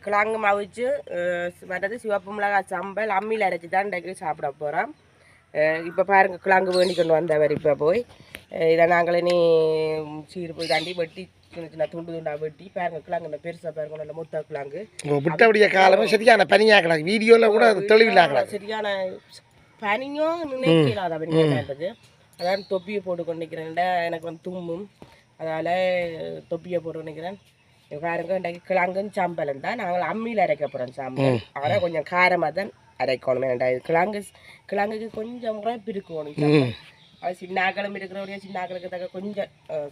கிழங்கு மவிச்சு மற்றது சிவப்பு மிளகாய் சம்பல் அம்மியில் அரைச்சி தான் இன்றைக்கு சாப்பிட போகிறோம். இப்போ பாருங்கள் கிழங்கு வேண்டி கொண்டு வந்தவர் இப்போ போய் இதை நாங்கள் இனி சீர் போய் தாண்டி வெட்டி சின்ன சின்ன துண்டு துண்டாக வெட்டி பாருங்கள் கிழங்கு பெருசாக பாருங்க நல்ல முத்த கிழங்கு விட்டபடிய காலமும் சரியான பனியாக கிழங்கு வீடியோவில் கூட தெளிவில்லாங்க சரியான பனியும் நினைக்கலாத பனியான்றது. அதான் தொப்பியை போட்டு கொண்டு நிற்கிறேன்டா எனக்கு வந்து தும்மும் அதனால் தொப்பியை போட்டு நிற்கிறேன். பாருங்க இன்றைக்கு கிழங்குன்னு சம்பளம் தான் நாங்கள் அம்மியில் அரைக்க போகிறோம் சாம்பல். ஆனால் கொஞ்சம் காரமாக தான் அரைக்கணும். வேண்டாம் இது கிழங்குக்கு கொஞ்சம் உரைப்பு இருக்கணும். அது சின்னாக்களும் இருக்கிறவங்க சின்னாக்களுக்கு தக்க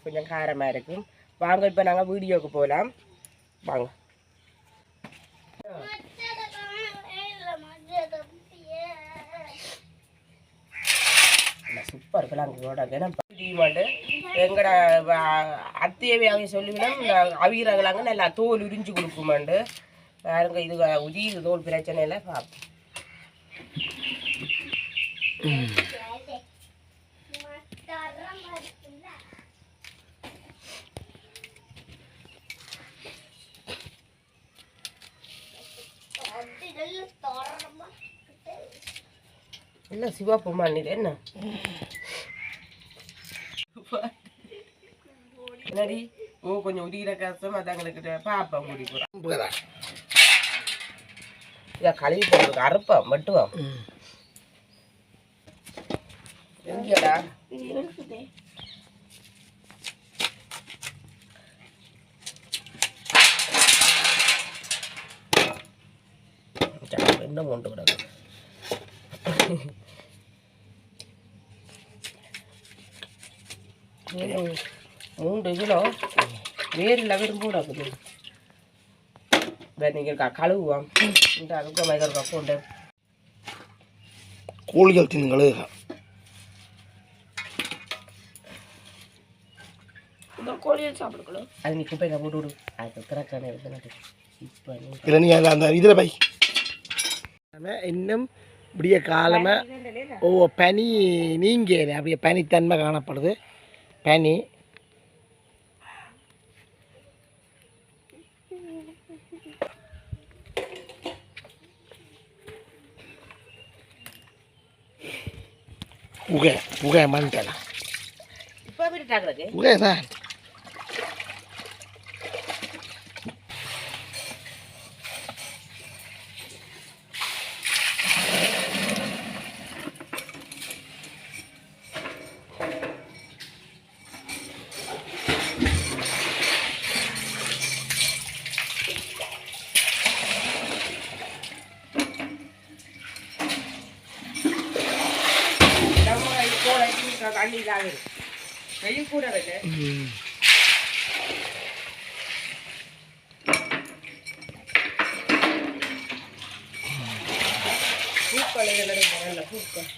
கொஞ்சம் காரமாக இருக்கும். வாங்க இப்போ நாங்கள் வீடியோவுக்கு போகலாம் வாங்க. சூப்பர் கிழங்கோட மாட்டு எங்கட அத்தையவே அவங்க சொல்லிவிடும் அவிகிற கிழங்கு நல்லா தோல் உரிஞ்சு கொடுக்குமாண்டு. பாருங்க இது உதியுது தோல் பிரச்சனை இல்லை பார்ப்போம். இல்லை சிவப்பு மண்ணில் என்ன என்னடி கொஞ்சம் உரிகிற கஷ்டம் அதங்களுக்கு பாப்பா கூடி போகிறேன். இதை கழுவி போடுறது அறுப்போம் வெட்டுவோம். எங்கடா இன்னும் கொண்டு விடாது. 3 கிலோ வேரில் விரும்பூடாக்குது. நீங்கள் கழுவுவோம் இந்த அதுக்கு மைதா போண்டு கோழிகள் தின்னுங்களே கோழிகள் சாப்பிடுக்கணும். அது நீ குப்பையில் போட்டு விடு. அது திறக்கான எடுத்து இப்போ இல்லை நீ அந்த இதில் பை இன்னும் இப்படிய காலமாக பனி நீங்கல அப்படியே பனித்தன்மை காணப்படுது. பனி புகை மண்டலாம் புகை தான். தண்ணிக்காக வெயில் கூட இருக்கு. பூக்கொலைகள் நல்ல பூக்கள்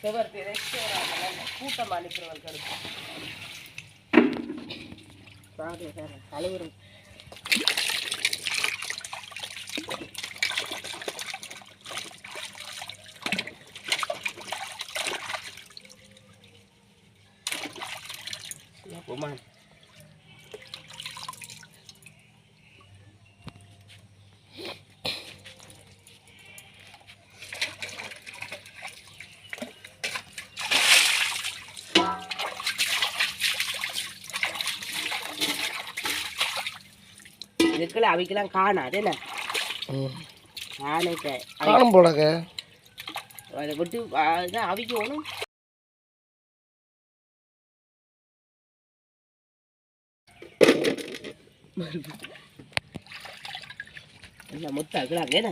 சுவர்த்தி கூட்டம் அனுப்புறவங்களுக்கு இருக்கும். கழுவுறது Kuman. இதுக்குள்ள அவிக்கலாம் காணாது என்ன காணும் போலங்க அதை விட்டு அவிக்கணும். இல்லை முத்தாக்குறாங்க என்ன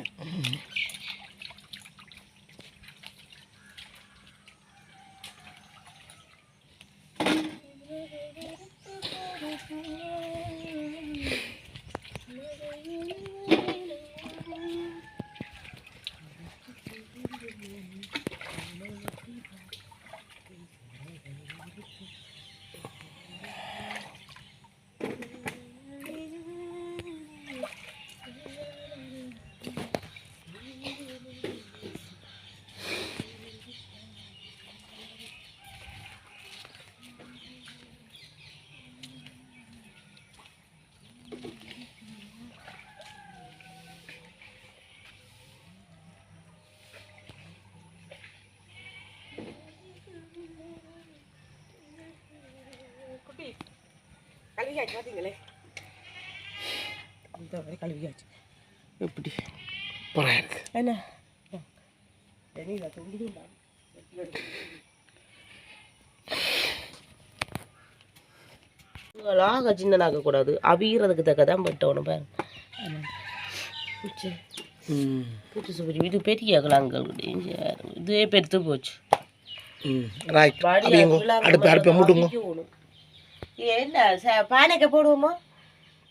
கழுவியாச்சு பார்த்தீங்களே, இந்த மாதிரி கழுவியாச்சு. எப்படி போகிறேன் இருக்கு என்ன தெரியல சொல்லிடுங்களா சின்னனாக்கக்கூடாது, அவிகிறதுக்கு தக்க தான் பட்டவனு பாரு. இது பெரிய கிழங்குகள் இதுவே பெருத்து போச்சு. என்ன பானைக்க போடுவோமா,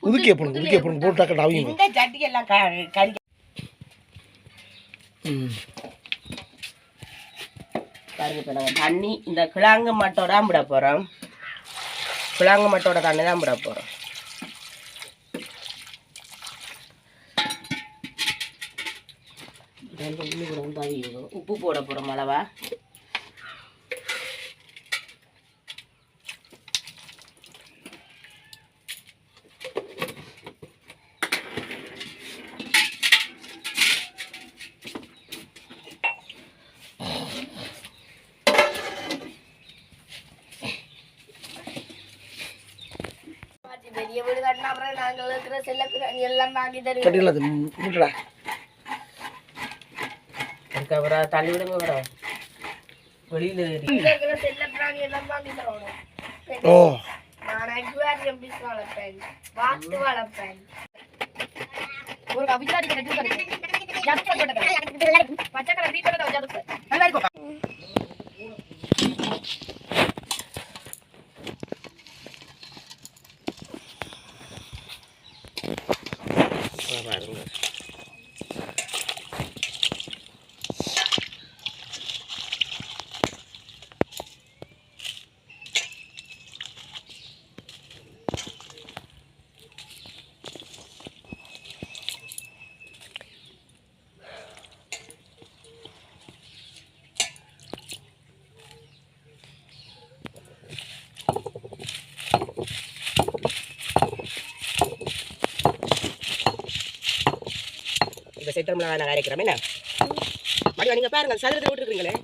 உதுக்கிய போடுங்க போட்டாக்கட்டா அவிங்க இந்த சட்டியெல்லாம் கறி பாருங்க. இப்போ நாங்கள் தண்ணி இந்த கிழங்கு மட்டோட தான் விட போகிறோம். கிழங்கு மட்டோட தண்ணி தான் விட போகிறோம். உப்பு போட போகிறோம் அளவா. பெரிய வீடு கட்டினா அப்புறம் நாங்கள் இருக்கிற செல்லக்கு எல்லாம் வாங்கி தருவோம். அதுக்கப்புறம் தள்ளி விடுங்க கூட வெளியில் இருக்கிற செல்ல பிராணி எல்லாம் வாங்கி தருவோம். ஓ நான் அக்வாரியம் பிஸ் வளர்ப்பேன், வாத்து வளர்ப்பேன். ஒரு அபிச்சாரி கிடைச்சு பச்சை கலர் வீட்டோட வச்சு பாருங்க. இந்த சித்திரம்லாம் நாங்கள் அரைக்கிறோம். என்ன மடிவா நீங்கள் பாருங்க, சதுரத்தை விட்டுருக்குறீங்களே.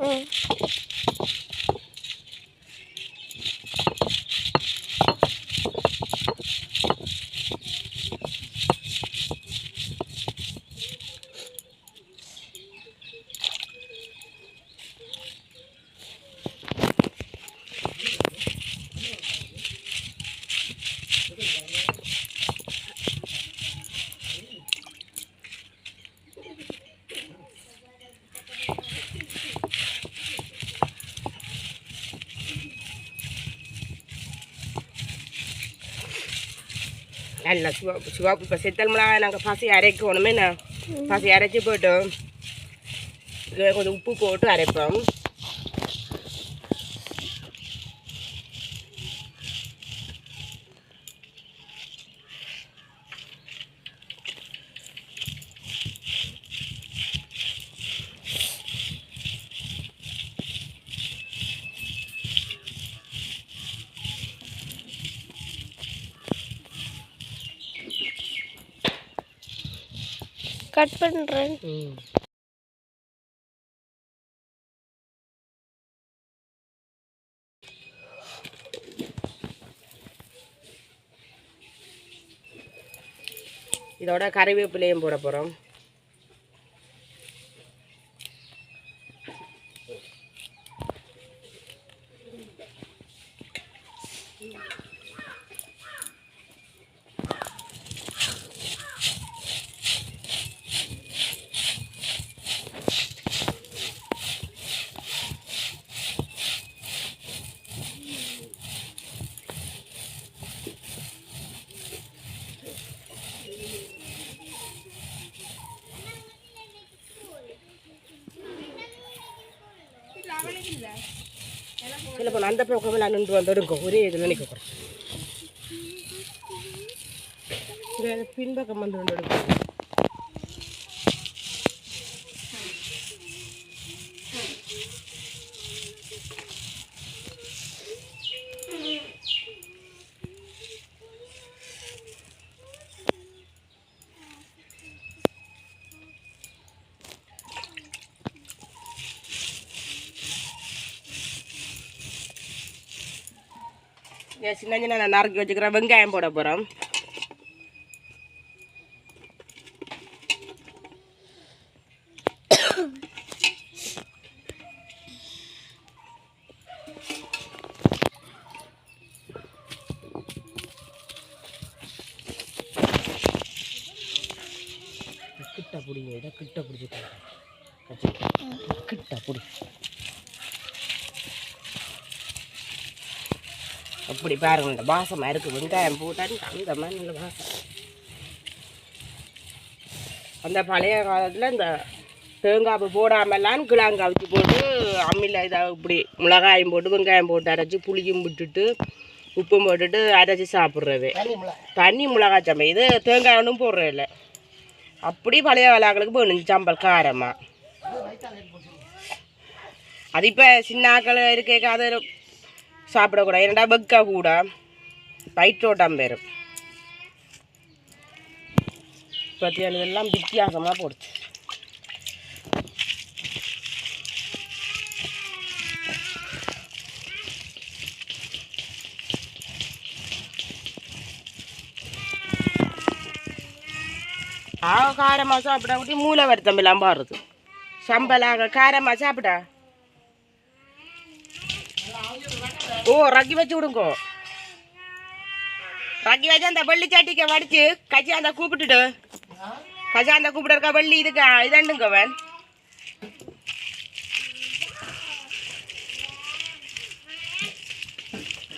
நல்லா சிவாப்பு இப்போ சித்தல் மிளகாய் நாங்கள் பசி அரைக்கணுமே. நான் பசி அரைச்சி போட்டு கொஞ்சம் உப்பு போட்டு அரைப்போம். கட் பண்ணுறேன். இதோட கறிவேப்பிலையும் போட போகிறோம். சில போன அந்த பக்கம் நின்று வந்துடுங்க, ஒரே இதில் நிற்கக்கூடாது. பின்பக்கம் வந்து வந்துடுங்க. சின்ன சின்ன நான் நறுக்கி வச்சுக்கிறேன். வெங்காயம் போட போகிறோம். கிட்ட பிடிங்க, இதை கிட்ட பிடிச்சிக்கலாம். கிட்ட பிடி. அப்படி பாருங்க, இந்த வாசமாக இருக்குது. வெங்காயம் போட்டால் அந்த மாதிரி நல்ல வாசம். அந்த பழைய காலத்தில் இந்த தேங்காய் போடாமல்லாம் கிழங்கு அவிச்சு போட்டு அம்மியில் இதை இப்படி மிளகாயும் போட்டு வெங்காயம் போட்டு அரைச்சி புளியும் விட்டுட்டு உப்பும் போட்டுட்டு அரைச்சி சாப்பிட்றது. தண்ணி மிளகாய் சம்பல். இது தேங்காய் ஒன்றும் போடுறது இல்லை. அப்படி பழைய விளாக்களுக்கு போகணும் சம்பல் காரமாக. அது இப்போ சின்ன ஆக்கள் இருக்க அது சாப்பிடக்கூடாது. ஏன்னா வெக்க கூட வயிற்றோட்டம் பெறும். பற்றி இதெல்லாம் வித்தியாசமாக போடுச்சு. காரமாக சாப்பிட விட்டு மூளை வருத்தம் எல்லாம் பாடுறது. சம்பலாக காரமாக சாப்பிட்டா ஓ ரக்கி வச்சு விடுங்கோ. ரக்கி வச்சு அந்த வெள்ளி சட்டிக்க வடிச்சு கஜாந்த கூப்பிட்டுட்டு கஜாந்த கூப்பிட்டு வெள்ளி இதுக்கு இதண்டுங்கவன்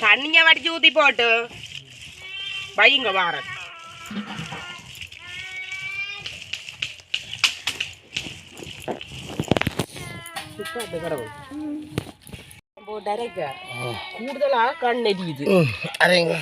தண்ணியை வடிச்சு ஊற்றி போட்டு வைங்க வாரன். போட்டு அரைக்க கூடுதலாக கண் எரியுது. அரைங்க.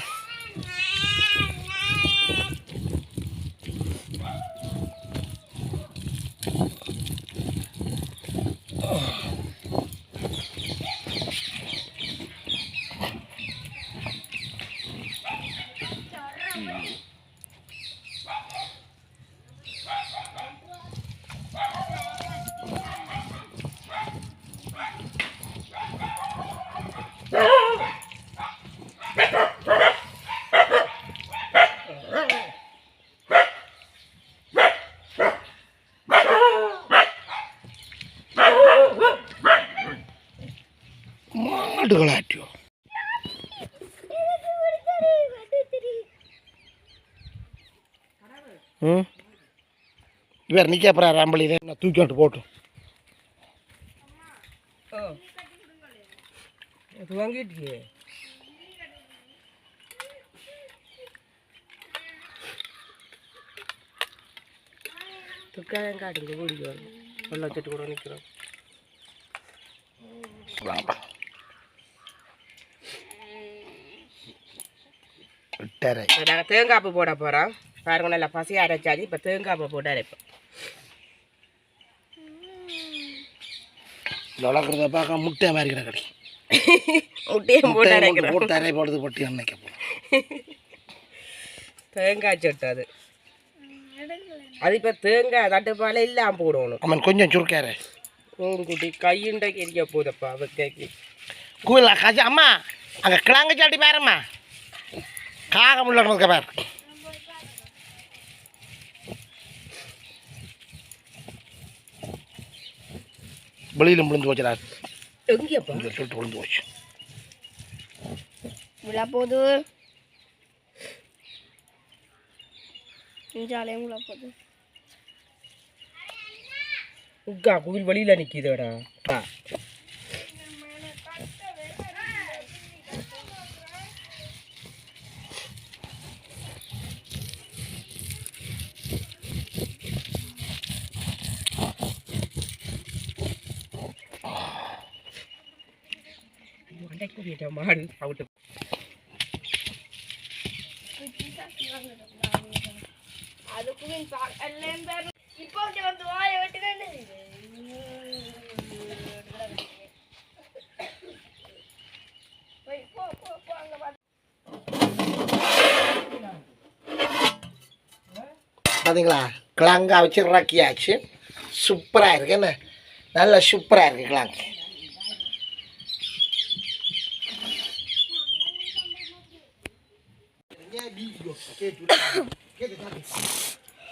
மாடுகளாட்டியோ இவர் நிற்க போகிறார். அம்பளியில் நான் தூக்கி விட்டு போட்டோம். வாங்கிட்டு துக்காயம் காட்டுங்க. ஓடிக்கு வரும். வெள்ள வச்சுட்டு கூட நிற்கிறோம். நாங்கள் தேங்காய்ப்பு போட போகிறோம். பாருங்க நல்லா பசி அரைச்சாது. இப்போ தேங்காய்ப்பு போட்டு அரைப்போம். வளர்க்குறத பார்க்க முட்டை மாதிரி கிடக்கு. முட்டையும் போட்டு அரைக்கிறோம். போட்டு அரை போடுறது பொட்டி அன்னைக்கு தேங்காய் சொட்டு அது அது இப்போ தேங்காய் தட்டுப்பால இல்லாமல் போடணும். அவன் கொஞ்சம் சுருக்காரு குட்டி கையுண்டைக்கு எரிக்க போதப்பா வெக்கைக்கு. கூலா காஜா அம்மா அங்கே கிளாங்க சாட்டி பாரும்மா. காகம் உள்ள பாரு. வெளியில் விழுந்து போச்சுடா. எங்கேப்பா சொல்லிட்டு விழுந்து போச்சு. விழா போகுது. ஜாலியாக விழா போகுது. உக்கா கோவில் வழியில் நிற்கிதோடா. மாடு அவுட்டு இப்போ வந்து வாய வெட்டுனே பார்த்தீங்களா? கிழங்கா வச்சு ரக்கியாச்சு. சூப்பராக இருக்கு. என்ன நல்லா சூப்பராக இருக்குது கிழங்கு.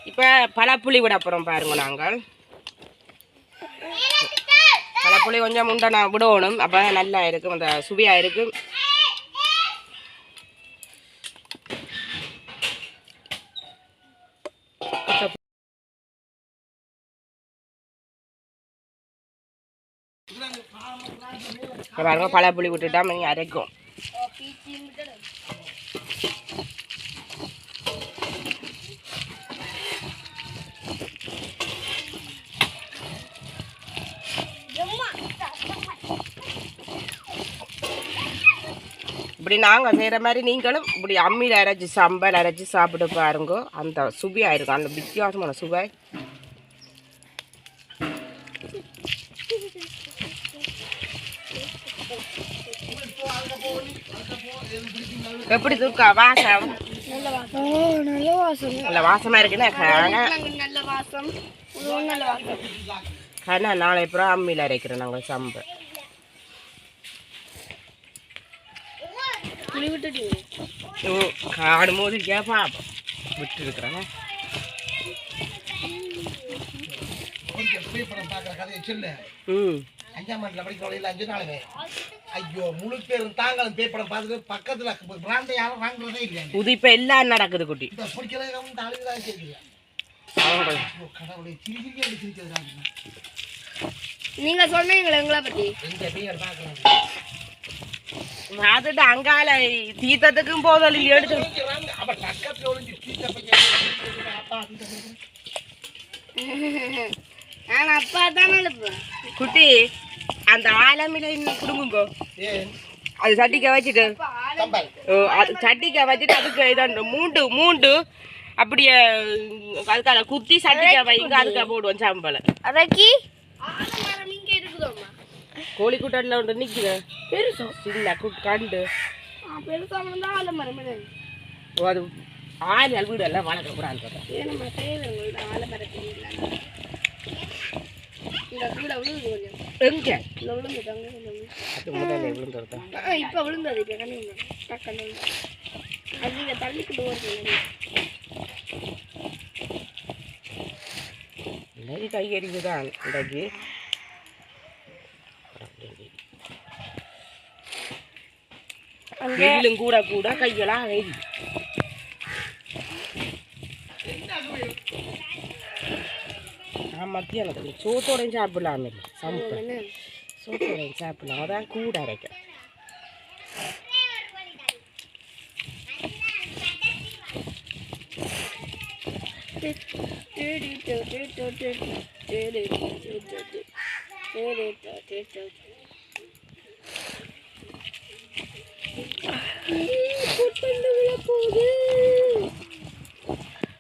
இப்போ பழப்புளி விட போகிறோம் பாருங்க. நாங்கள் பழப்புளி கொஞ்சம் முண்டை நான் விடணும், அப்போ நல்லா இருக்கும், அந்த சுவையாக இருக்கும். பாருங்க பழப்புளி விட்டுட்டா நீங்கள் அரைக்கும். இப்படி நாங்கள் செய்கிற மாதிரி நீங்களும் இப்படி அம்மியில் அரைச்சி சம்பல் அரைச்சி சாப்பிட்டு பாருங்க. அந்த சுவையாக இருக்கும், அந்த வித்தியாசமான சுவை. எப்படி தூக்கா வாசம்? நல்ல வாசமாக இருக்குன்னு ஆனால் நாளை அப்புறம் அம்மியில் அரைக்கிறோம் நாங்கள் சம்பல். காடும் போது கேப்பா விட்டு இருக்கிறேன். இப்ப எல்லாம் நடக்குது குட்டி. நீங்க சொன்னீங்களா எங்களை பத்தி? அதுட்டு அங்கால தீத்தத்துக்கும் போதல் எடுத்து நான் அப்பா தானே குட்டி அந்த ஆலமில குடும்பங்கோ அது சட்டிக்க வச்சுட்டு சட்டிக்க வச்சுட்டு அதுக்கு இதாண்டு மூண்டு மூண்டு அப்படியே அதுக்காக குத்தி சட்டிக்க வைங்க, அதுக்காக போடுவோம் சாம்பலை. அரைக்கி கோழி கூட்டத்தில் ஒன்று நிற்குது பெருசா சின்ன கண்டு பெருசா ஆலமரம் அது ஆள் வீடு எல்லாம் வளர்க்கக்கூடாது. எங்க விழுந்துருதா? இப்ப விழுந்தது தள்ளிக்கிட்டு நிறைய கையறிக்குதான் இன்றைக்கு. வெயிலும் கூட கூட கையெல்லாம் வெயில். மத்தியானத்துக்கு சோத்தோடையும் சாப்பிடலாம், இல்லை சமைப்பேன் சோத்தோடையும் சாப்பிடலாம், அதான் கூட அரைக்கும்.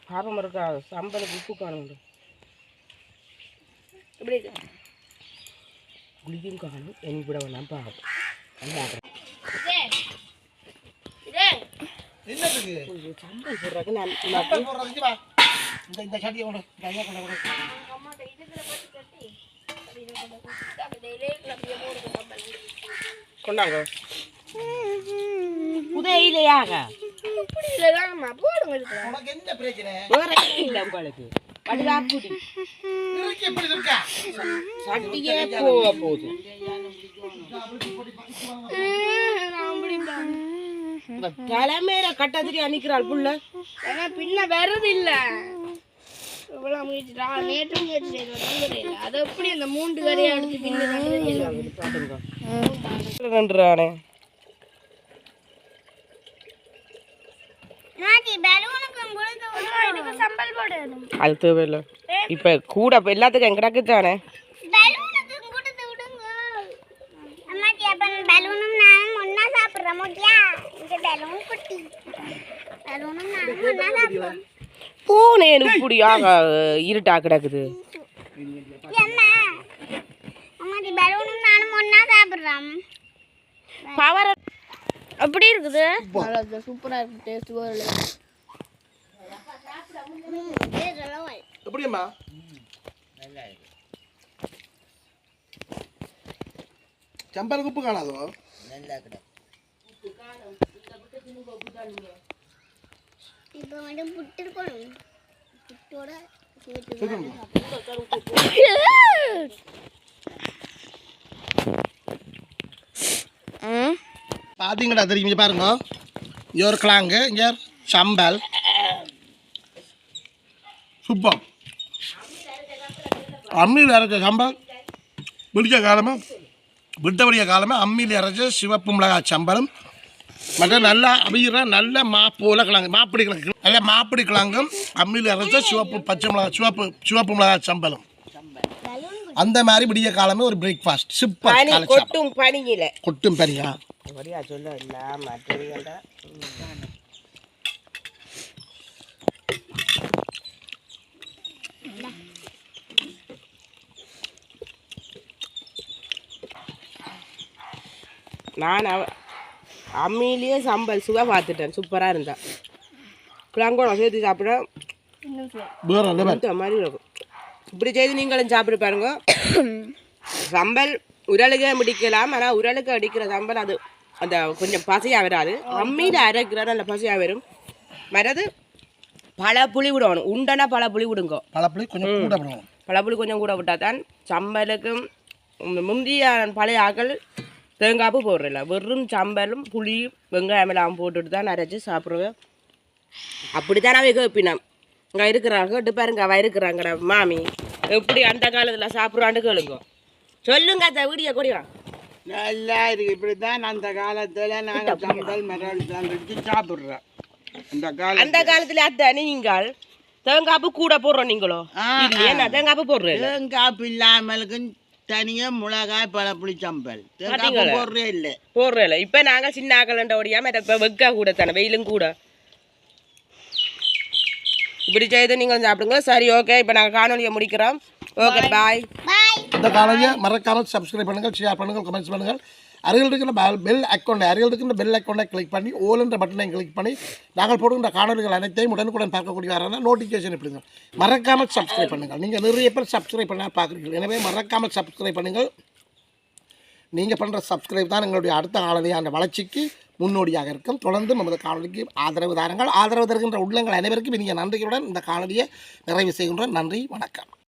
பாப்பம் இருக்கா சம்பளுக்கு உப்பு காணும், குளிக்கும் காணும், என் கூட வேணாம் பார்ப்போம். சம்பல் போடுறதுக்கு கொண்டாங்க புதையிலையாக உங்களுக்கு சட்டியே போக போகுது. தலைமையில கட்டதிரி அணிக்கிறாள் புள்ள, பின்ன வருது இல்ல நேற்று முயற்சி அது எப்படி அந்த மூன்று கரையை அடுத்து பின்னானே அது தேவையில்லை. இப்ப கூட எல்லாத்துக்கும் எங்க கிடக்குதானே பூனேன் இப்படியாக இருட்டா கிடக்குது. பவர் அப்படி இருக்குது, சூப்பரா இருக்கு, டேஸ்ட் எப்படியம்மா சம்பல் உப்பு காணாதோ? இப்போ வந்து புட்டு இருக்கணும் புட்டோட பார்த்தீங்களா தெரியும் இங்கே பாருங்க இங்கே ஒரு கிழங்கு இங்கே சம்பல் சூப்பர் அம்மியில் அரைச்ச சம்பல் பிடிச்ச காலமாக விட்டபடிய காலமாக அம்மியில் அரைச்ச சிவப்பு மிளகாய் சம்பலும் மற்ற நல்லா அவிகிற நல்ல மாப்போல கிழங்கு மாப்பிடி கிழங்கு நல்ல மாப்பிடி கிழங்கும் அம்மியில் அரைச்ச சிவப்பு பச்சை மிளகாய் சிவப்பு மிளகாய் சம்பலும் அந்த மாதிரி விடிய காலமே ஒரு பிரேக்ஃபாஸ்ட் சூப்பர் கொட்டும் பனியில கொட்டும் பனியா அப்படியா சொல்ல இல்ல மற்றவங்கள்ட்ட நான் அம்மியிலேயே சம்பல் சுவை பார்த்துட்டேன் சூப்பராக இருந்தா கிழங்கோட சேர்த்து சாப்பிட மாதிரி இருக்கும் இப்படி செய்து நீங்களும் சாப்பிட்டு பாருங்க சம்பல் உரலுக்கே முடிக்கலாம் ஆனால் உரலுக்கு அடிக்கிற சம்பல் அது அந்த கொஞ்சம் பசையாக வராது அம்மியில் அரைக்கிற நல்ல பசையாக வரும் மறது பல புளி விடணும் உண்டனா பல புளி விடுங்க பழப்புளி கொஞ்சம் கூட விடுவோம் பழப்புளி கொஞ்சம் கூட விட்டால் தான் சம்பலுக்கும் முந்திய பழைய ஆக்கள் தேங்காய்ப்பு போடுறதில்ல வெறும் சம்பலும் புளி வெங்காயம் எல்லாம் போட்டுட்டு தான் அரைச்சி சாப்பிடுவேன் அப்படி தான் அவை கேட்பினோம் இங்கே இருக்கிறாங்க கேட்டு பாருங்க அவள் இருக்கிறாங்கடா மாமி எப்படி அந்த காலத்தில் சாப்பிட்றான்னு கேளுங்க சொல்லுங்க அந்த வீடியோ கொடிவா நல்லா இருக்கு இப்படித்தான் அந்த காலத்துல நாங்கள் சம்பல் மிளகாய் தான் எடுத்து சாப்பிட்றோம் அந்த காலத்துல அத்தை நீங்கள் தேங்காய்ப்பு கூட போடுறோம் நீங்களோ இல்லையா தேங்காய்ப்பு போடுறேன் தேங்காய் இல்லாமலுக்கு தனியாக மிளகாய் பழப்புளி சம்பல் தேங்காய் போடுறே இல்லை போடுறேன் இப்போ நாங்கள் சின்ன ஆக்கலண்ட ஓடியாம இப்போ வெக்கா கூட தானே வெயிலும் கூட இப்படி செய்து நீங்கள் சாப்பிடுங்க சரி ஓகே இப்போ நாங்கள் காணொலியை முடிக்கிறோம் ஓகே பாய் இந்த காலையை மறக்காமல் சப்ஸ்கிரைப் பண்ணுங்கள் ஷேர் பண்ணுங்கள் கமெண்ட்ஸ் பண்ணுங்கள் அருகில் இருக்கிற அருகில் இருக்கிற பெல் அக்கௌண்ட்டை கிளிக் பண்ணி ஓல் என்ற பட்டனை கிளிக் பண்ணி நாங்கள் போடுகின்ற காணொலிகள் அனைத்தையும் உடனுக்குடன் பார்க்கக்கூடியவரான நோட்டிஃபிகேஷன் எப்படிங்க மறக்காமல் சப்ஸ்கிரைப் பண்ணுங்கள் நீங்கள் நிறைய பேர் சப்ஸ்கிரைப் பண்ண பார்க்குறீங்க எனவே மறக்காமல் சப்ஸ்கிரைப் பண்ணுங்கள் நீங்கள் பண்ணுற சப்ஸ்கிரைப் தான் எங்களுடைய அடுத்த காணொலியான வளர்ச்சிக்கு முன்னோடியாக இருக்கும் தொடர்ந்து நமது காணொலிக்கு ஆதரவு தாருங்கள் ஆதரவு தருகின்ற உள்ளங்கள் அனைவருக்கும் இனிய நன்றிகளுடன் இந்த காணொலியை நிறைவு செய்கின்றோம் நன்றி வணக்கம்